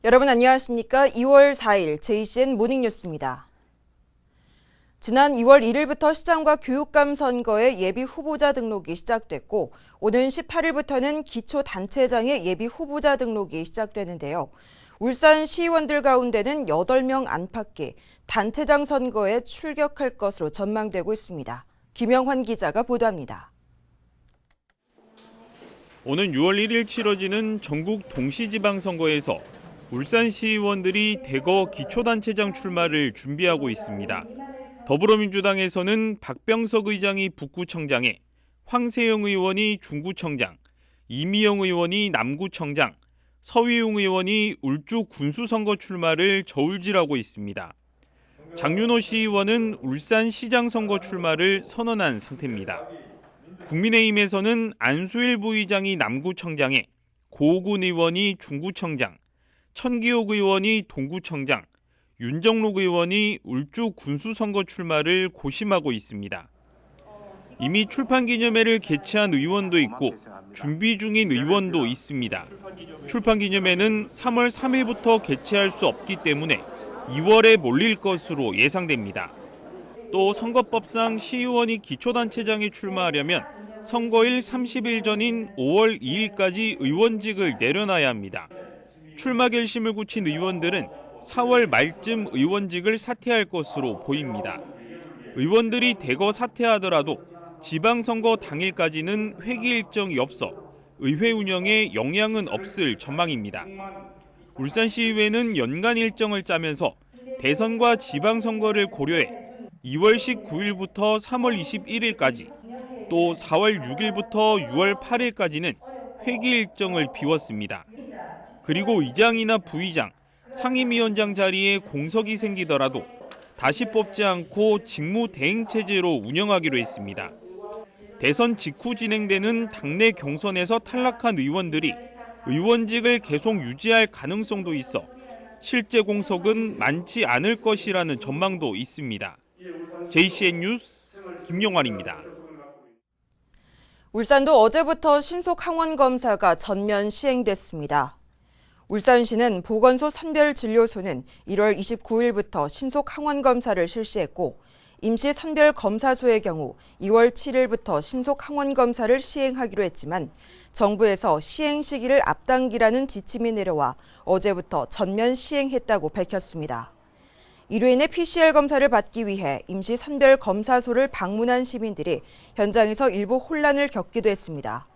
여러분 안녕하십니까? 2월 4일 JCN 모닝뉴스입니다. 지난 2월 1일부터 시장과 교육감 선거의 예비 후보자 등록이 시작됐고 오는 18일부터는 기초단체장의 예비 후보자 등록이 시작되는데요. 울산 시의원들 가운데는 8명 안팎이 단체장 선거에 출격할 것으로 전망되고 있습니다. 김영환 기자가 보도합니다. 오는 6월 1일 치러지는 전국 동시지방선거에서 울산 시의원들이 대거 기초단체장 출마를 준비하고 있습니다. 더불어민주당에서는 박병석 의장이 북구청장에, 황세영 의원이 중구청장, 이미영 의원이 남구청장, 서위웅 의원이 울주 군수선거 출마를 저울질하고 있습니다. 장윤호 시의원은 울산시장 선거 출마를 선언한 상태입니다. 국민의힘에서는 안수일 부의장이 남구청장에, 고우군 의원이 중구청장, 천기옥 의원이 동구청장, 윤정록 의원이 울주 군수선거 출마를 고심하고 있습니다. 이미 출판기념회를 개최한 의원도 있고 준비 중인 의원도 있습니다. 출판기념회는 3월 3일부터 개최할 수 없기 때문에 2월에 몰릴 것으로 예상됩니다. 또 선거법상 시의원이 기초단체장에 출마하려면 선거일 30일 전인 5월 2일까지 의원직을 내려놔야 합니다. 출마 결심을 굳힌 의원들은 4월 말쯤 의원직을 사퇴할 것으로 보입니다. 의원들이 대거 사퇴하더라도 지방선거 당일까지는 회기 일정이 없어 의회 운영에 영향은 없을 전망입니다. 울산시의회는 연간 일정을 짜면서 대선과 지방선거를 고려해 2월 19일부터 3월 21일까지 또 4월 6일부터 6월 8일까지는 회기 일정을 비웠습니다. 그리고 의장이나 부의장, 상임위원장 자리에 공석이 생기더라도 다시 뽑지 않고 직무 대행 체제로 운영하기로 했습니다. 대선 직후 진행되는 당내 경선에서 탈락한 의원들이 의원직을 계속 유지할 가능성도 있어 실제 공석은 많지 않을 것이라는 전망도 있습니다. JCN 뉴스 김용환입니다. 울산도 어제부터 신속 항원 검사가 전면 시행됐습니다. 울산시는 보건소 선별진료소는 1월 29일부터 신속 항원 검사를 실시했고 임시 선별검사소의 경우 2월 7일부터 신속 항원 검사를 시행하기로 했지만 정부에서 시행 시기를 앞당기라는 지침이 내려와 어제부터 전면 시행했다고 밝혔습니다. 이로 인해 PCR 검사를 받기 위해 임시 선별검사소를 방문한 시민들이 현장에서 일부 혼란을 겪기도 했습니다.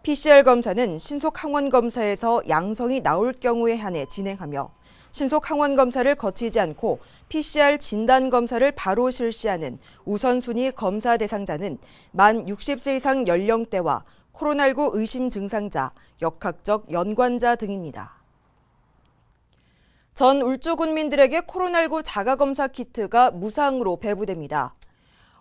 PCR 검사는 신속 항원 검사에서 양성이 나올 경우에 한해 진행하며 신속 항원 검사를 거치지 않고 PCR 진단 검사를 바로 실시하는 우선순위 검사 대상자는 만 60세 이상 연령대와 코로나19 의심 증상자, 역학적 연관자 등입니다. 전 울주 군민들에게 코로나19 자가검사 키트가 무상으로 배부됩니다.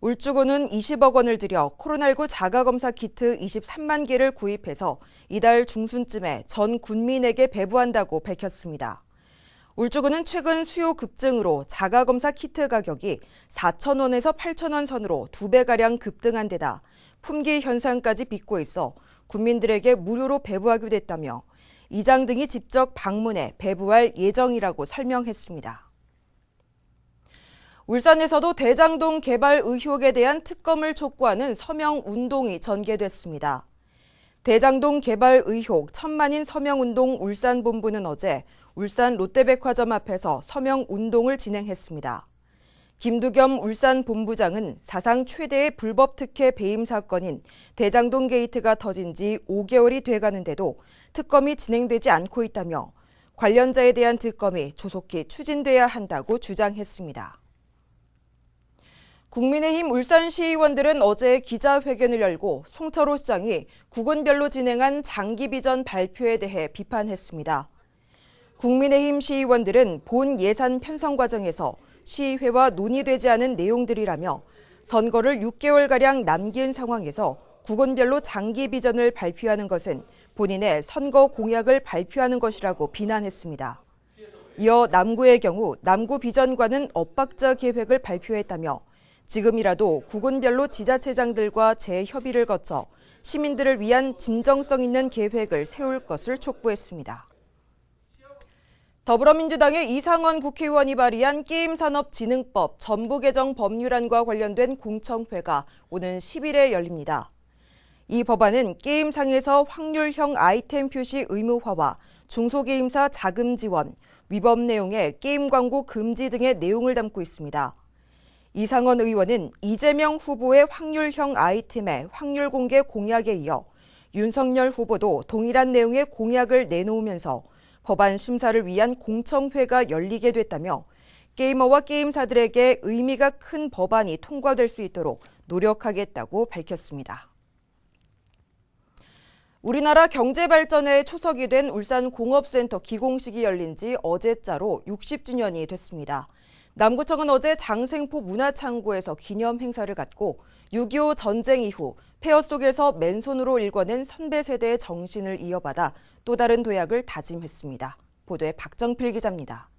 울주군은 20억 원을 들여 코로나19 자가검사 키트 23만 개를 구입해서 이달 중순쯤에 전 군민에게 배부한다고 밝혔습니다. 울주군은 최근 수요 급증으로 자가검사 키트 가격이 4,000원에서 8,000원 선으로 2배가량 급등한 데다 품귀 현상까지 빚고 있어 군민들에게 무료로 배부하기로 됐다며 이장 등이 직접 방문해 배부할 예정이라고 설명했습니다. 울산에서도 대장동 개발 의혹에 대한 특검을 촉구하는 서명운동이 전개됐습니다. 대장동 개발 의혹 천만인 서명운동 울산본부는 어제 울산 롯데백화점 앞에서 서명운동을 진행했습니다. 김두겸 울산본부장은 사상 최대의 불법 특혜 배임 사건인 대장동 게이트가 터진 지 5개월이 돼가는데도 특검이 진행되지 않고 있다며 관련자에 대한 특검이 조속히 추진돼야 한다고 주장했습니다. 국민의힘 울산시의원들은 어제 기자회견을 열고 송철호 시장이 구군별로 진행한 장기 비전 발표에 대해 비판했습니다. 국민의힘 시의원들은 본 예산 편성 과정에서 시의회와 논의되지 않은 내용들이라며 선거를 6개월가량 남긴 상황에서 구군별로 장기 비전을 발표하는 것은 본인의 선거 공약을 발표하는 것이라고 비난했습니다. 이어 남구의 경우 남구 비전과는 엇박자 계획을 발표했다며 지금이라도 구군별로 지자체장들과 재협의를 거쳐 시민들을 위한 진정성 있는 계획을 세울 것을 촉구했습니다. 더불어민주당의 이상원 국회의원이 발의한 게임산업진흥법 전부 개정 법률안과 관련된 공청회가 오는 10일에 열립니다. 이 법안은 게임상에서 확률형 아이템 표시 의무화와 중소게임사 자금 지원, 위법 내용의 게임 광고 금지 등의 내용을 담고 있습니다. 이상원 의원은 이재명 후보의 확률형 아이템의 확률 공개 공약에 이어 윤석열 후보도 동일한 내용의 공약을 내놓으면서 법안 심사를 위한 공청회가 열리게 됐다며 게이머와 게임사들에게 의미가 큰 법안이 통과될 수 있도록 노력하겠다고 밝혔습니다. 우리나라 경제 발전의 초석이 된 울산공업센터 기공식이 열린 지 어제자로 60주년이 됐습니다. 남구청은 어제 장생포 문화창고에서 기념 행사를 갖고 6.25 전쟁 이후 폐허 속에서 맨손으로 일궈낸 선배 세대의 정신을 이어받아 또 다른 도약을 다짐했습니다. 보도에 박정필 기자입니다.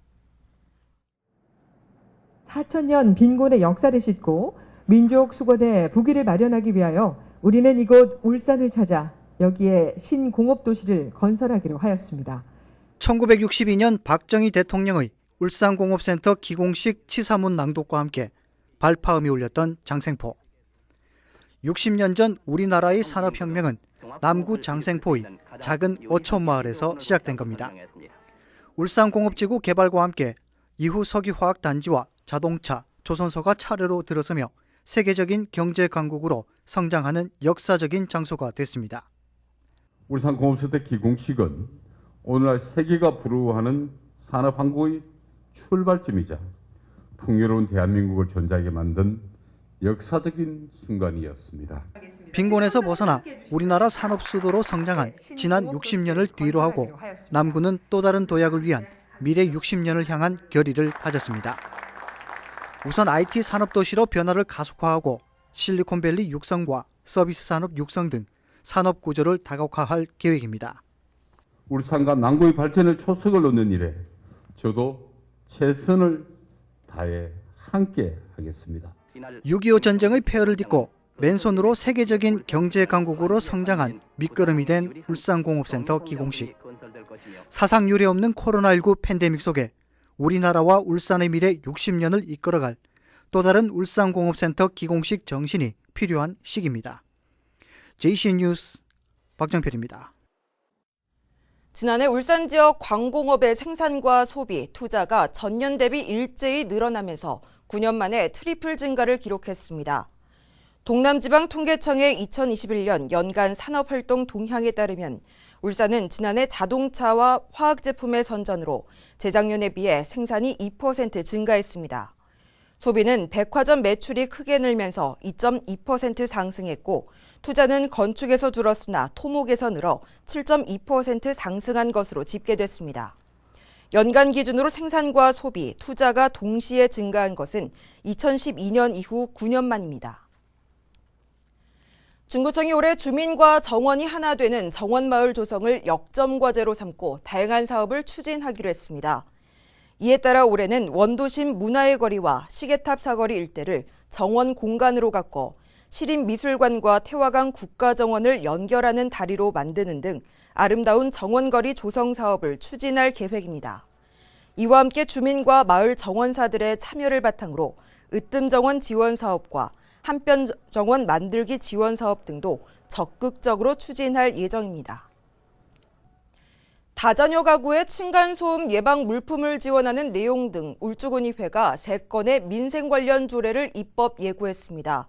4,000년 빈곤의 역사를 싣고 민족 수건의 부귀를 마련하기 위하여 우리는 이곳 울산을 찾아 여기에 신공업도시를 건설하기로 하였습니다. 1962년 박정희 대통령의 울산공업센터 기공식 치사문 낭독과 함께 발파음이 울렸던 장생포. 60년 전 우리나라의 산업혁명은 남구 장생포의 작은 어촌마을에서 시작된 겁니다. 울산공업지구 개발과 함께 이후 석유화학단지와 자동차, 조선소가 차례로 들어서며 세계적인 경제 강국으로 성장하는 역사적인 장소가 됐습니다. 울산공업센터 기공식은 오늘날 세계가 부러워하는 산업항구의 출발점이자 풍요로운 대한민국을 존재하게 만든 역사적인 순간이었습니다. 빈곤에서 벗어나 우리나라 산업 수도로 성장한 지난 60년을 뒤로하고 남구는 또 다른 도약을 위한 미래 60년을 향한 결의를 다졌습니다. 우선 IT 산업도시로 변화를 가속화하고 실리콘밸리 육성과 서비스 산업 육성 등 산업 구조를 다각화할 계획입니다. 울산과 남구의 발전을 초석을 놓는 일에 저도 최선을 다해 함께 하겠습니다. 6.25 전쟁의 폐허를 딛고 맨손으로 세계적인 경제 강국으로 성장한 밑거름이 된 울산공업센터 기공식. 사상 유례 없는 코로나19 팬데믹 속에 우리나라와 울산의 미래 60년을 이끌어갈 또 다른 울산공업센터 기공식 정신이 필요한 시기입니다. JCN 뉴스 박정필입니다. 지난해 울산 지역 광공업의 생산과 소비, 투자가 전년 대비 일제히 늘어나면서 9년 만에 트리플 증가를 기록했습니다. 동남지방통계청의 2021년 연간 산업활동 동향에 따르면 울산은 지난해 자동차와 화학제품의 선전으로 재작년에 비해 생산이 2% 증가했습니다. 소비는 백화점 매출이 크게 늘면서 2.2% 상승했고 투자는 건축에서 줄었으나 토목에서 늘어 7.2% 상승한 것으로 집계됐습니다. 연간 기준으로 생산과 소비, 투자가 동시에 증가한 것은 2012년 이후 9년 만입니다. 중구청이 올해 주민과 정원이 하나 되는 정원마을 조성을 역점과제로 삼고 다양한 사업을 추진하기로 했습니다. 이에 따라 올해는 원도심 문화의 거리와 시계탑 사거리 일대를 정원 공간으로 바꿔 시립미술관과 태화강 국가정원을 연결하는 다리로 만드는 등 아름다운 정원거리 조성 사업을 추진할 계획입니다. 이와 함께 주민과 마을 정원사들의 참여를 바탕으로 으뜸정원 지원 사업과 한편정원 만들기 지원 사업 등도 적극적으로 추진할 예정입니다. 다자녀 가구의 층간소음 예방 물품을 지원하는 내용 등 울주군의회가 3건의 민생 관련 조례를 입법 예고했습니다.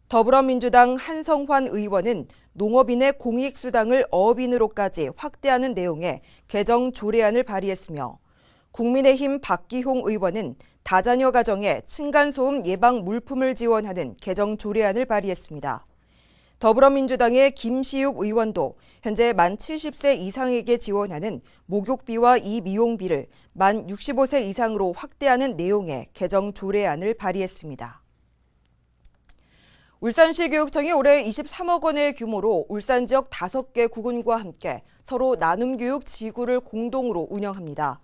더불어민주당 한성환 의원은 농업인의 공익수당을 어업인으로까지 확대하는 내용의 개정 조례안을 발의했으며 국민의힘 박기홍 의원은 다자녀 가정에 층간소음 예방 물품을 지원하는 개정 조례안을 발의했습니다. 더불어민주당의 김시욱 의원도 현재 만 70세 이상에게 지원하는 목욕비와 이미용비를 만 65세 이상으로 확대하는 내용의 개정 조례안을 발의했습니다. 울산시 교육청이 올해 23억 원의 규모로 울산 지역 5개 구군과 함께 서로 나눔교육 지구를 공동으로 운영합니다.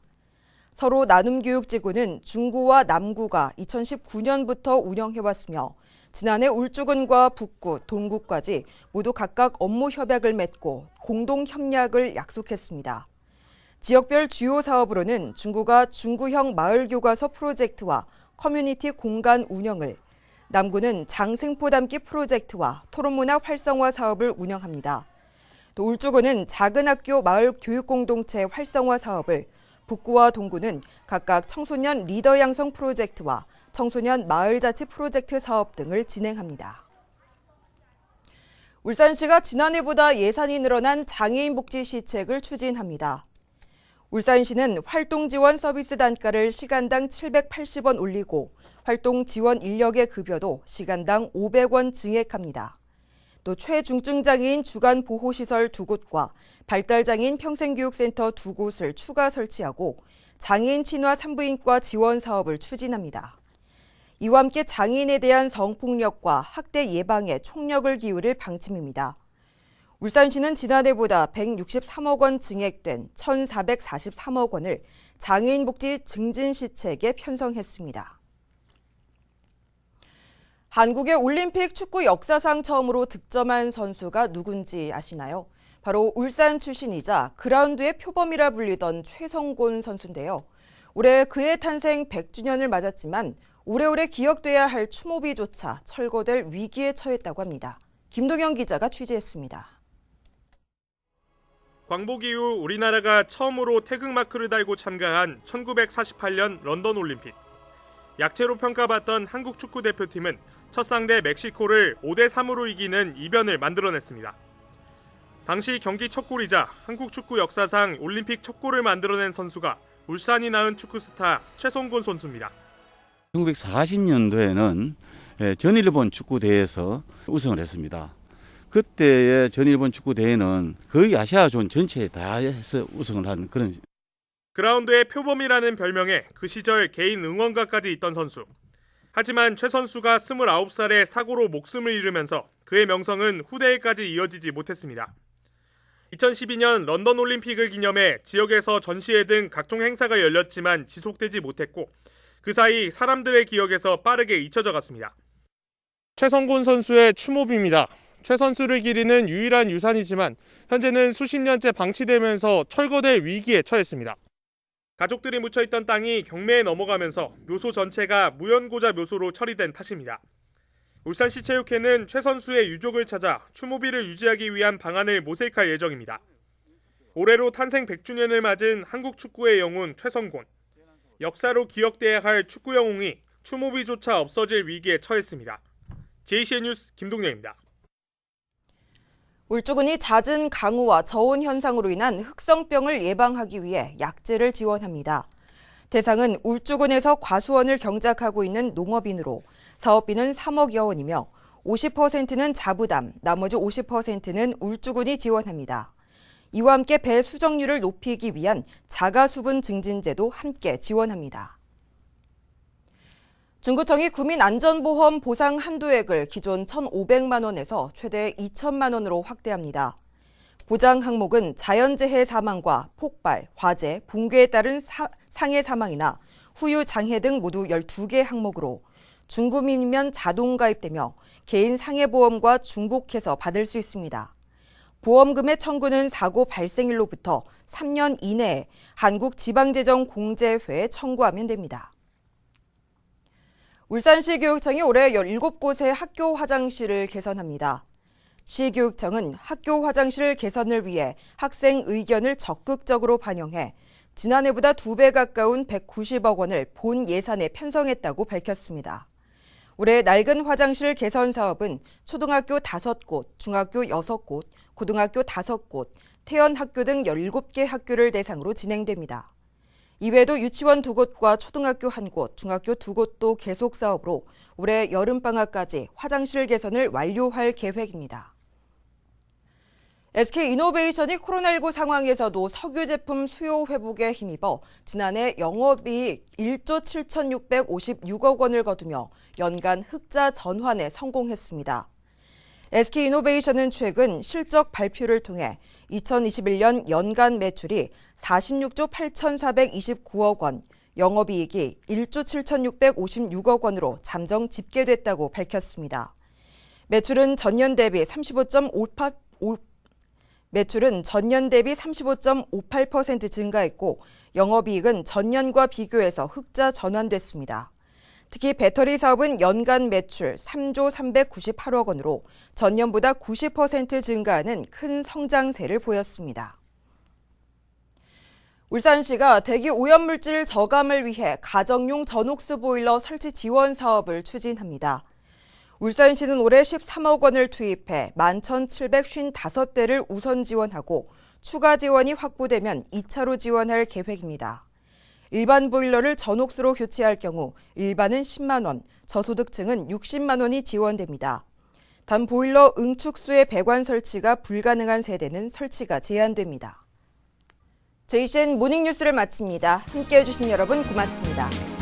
서로 나눔교육지구는 중구와 남구가 2019년부터 운영해왔으며 지난해 울주군과 북구, 동구까지 모두 각각 업무 협약을 맺고 공동 협약을 약속했습니다. 지역별 주요 사업으로는 중구가 중구형 마을교과서 프로젝트와 커뮤니티 공간 운영을, 남구는 장생포 담기 프로젝트와 토론문화 활성화 사업을 운영합니다. 또 울주군은 작은 학교 마을 교육공동체 활성화 사업을, 북구와 동구는 각각 청소년 리더 양성 프로젝트와 청소년 마을자치 프로젝트 사업 등을 진행합니다. 울산시가 지난해보다 예산이 늘어난 장애인 복지 시책을 추진합니다. 울산시는 활동 지원 서비스 단가를 시간당 780원 올리고 활동 지원 인력의 급여도 시간당 500원 증액합니다. 또 최중증 장애인 주간 보호시설 2곳과 발달장애인 평생교육센터 2곳을 추가 설치하고 장애인 친화 산부인과 지원 사업을 추진합니다. 이와 함께 장애인에 대한 성폭력과 학대 예방에 총력을 기울일 방침입니다. 울산시는 지난해보다 163억 원 증액된 1,443억 원을 장애인 복지 증진 시책에 편성했습니다. 한국의 올림픽 축구 역사상 처음으로 득점한 선수가 누군지 아시나요? 바로 울산 출신이자 그라운드의 표범이라 불리던 최성곤 선수인데요. 올해 그의 탄생 100주년을 맞았지만 오래오래 기억돼야 할 추모비조차 철거될 위기에 처했다고 합니다. 김동영 기자가 취재했습니다. 광복 이후 우리나라가 처음으로 태극마크를 달고 참가한 1948년 런던 올림픽. 약체로 평가받던 한국 축구 대표팀은 첫 상대 멕시코를 5대3으로 이기는 이변을 만들어냈습니다. 당시 경기 첫 골이자 한국 축구 역사상 올림픽 첫 골을 만들어낸 선수가 울산이 낳은 축구 스타 최성곤 선수입니다. 1940년도에는 전일본 축구대회에서 우승을 했습니다. 그때의 전일본 축구대회는 거의 아시아존 전체에 다 해서 우승을 한 그런. 그라운드의 표범이라는 별명에 그 시절 개인 응원가까지 있던 선수. 하지만 최 선수가 29살에 사고로 목숨을 잃으면서 그의 명성은 후대에까지 이어지지 못했습니다. 2012년 런던 올림픽을 기념해 지역에서 전시회 등 각종 행사가 열렸지만 지속되지 못했고 그 사이 사람들의 기억에서 빠르게 잊혀져 갔습니다. 최성곤 선수의 추모비입니다. 최 선수를 기리는 유일한 유산이지만 현재는 수십 년째 방치되면서 철거될 위기에 처했습니다. 가족들이 묻혀있던 땅이 경매에 넘어가면서 묘소 전체가 무연고자 묘소로 처리된 탓입니다. 울산시 체육회는 최 선수의 유족을 찾아 추모비를 유지하기 위한 방안을 모색할 예정입니다. 올해로 탄생 100주년을 맞은 한국 축구의 영웅 최성곤. 역사로 기억돼야 할 축구 영웅이 추모비조차 없어질 위기에 처했습니다. JCN 뉴스 김동영입니다. 울주군이 잦은 강우와 저온 현상으로 인한 흑성병을 예방하기 위해 약재를 지원합니다. 대상은 울주군에서 과수원을 경작하고 있는 농업인으로 사업비는 3억여 원이며 50%는 자부담, 나머지 50%는 울주군이 지원합니다. 이와 함께 배 수정률을 높이기 위한 자가수분 증진제도 함께 지원합니다. 중구청이 구민안전보험 보상 한도액을 기존 1,500만 원에서 최대 2천만 원으로 확대합니다. 보장 항목은 자연재해 사망과 폭발, 화재, 붕괴에 따른 상해 사망이나 후유 장해 등 모두 12개 항목으로 중구민이면 자동 가입되며 개인 상해보험과 중복해서 받을 수 있습니다. 보험금의 청구는 사고 발생일로부터 3년 이내에 한국지방재정공제회에 청구하면 됩니다. 울산시 교육청이 올해 17곳의 학교 화장실을 개선합니다. 시교육청은 학교 화장실 개선을 위해 학생 의견을 적극적으로 반영해 지난해보다 2배 가까운 190억 원을 본 예산에 편성했다고 밝혔습니다. 올해 낡은 화장실 개선 사업은 초등학교 5곳, 중학교 6곳, 고등학교 5곳, 태연학교 등 17개 학교를 대상으로 진행됩니다. 이외에도 유치원 2곳과 초등학교 1곳, 중학교 2곳도 계속 사업으로 올해 여름방학까지 화장실 개선을 완료할 계획입니다. SK이노베이션이 코로나19 상황에서도 석유 제품 수요 회복에 힘입어 지난해 영업이익 1조 7,656억 원을 거두며 연간 흑자 전환에 성공했습니다. SK이노베이션은 최근 실적 발표를 통해 2021년 연간 매출이 46조 8,429억 원, 영업이익이 1조 7,656억 원으로 잠정 집계됐다고 밝혔습니다. 매출은 전년 대비 매출은 전년 대비 35.58% 증가했고 영업이익은 전년과 비교해서 흑자 전환됐습니다. 특히 배터리 사업은 연간 매출 3조 398억 원으로 전년보다 90% 증가하는 큰 성장세를 보였습니다. 울산시가 대기 오염물질 저감을 위해 가정용 전옥수 보일러 설치 지원 사업을 추진합니다. 울산시는 올해 13억 원을 투입해 11,755대를 우선 지원하고 추가 지원이 확보되면 2차로 지원할 계획입니다. 일반 보일러를 전옥수로 교체할 경우 일반은 10만 원, 저소득층은 60만 원이 지원됩니다. 단 보일러 응축수의 배관 설치가 불가능한 세대는 설치가 제한됩니다. JCN 모닝뉴스를 마칩니다. 함께해 주신 여러분 고맙습니다.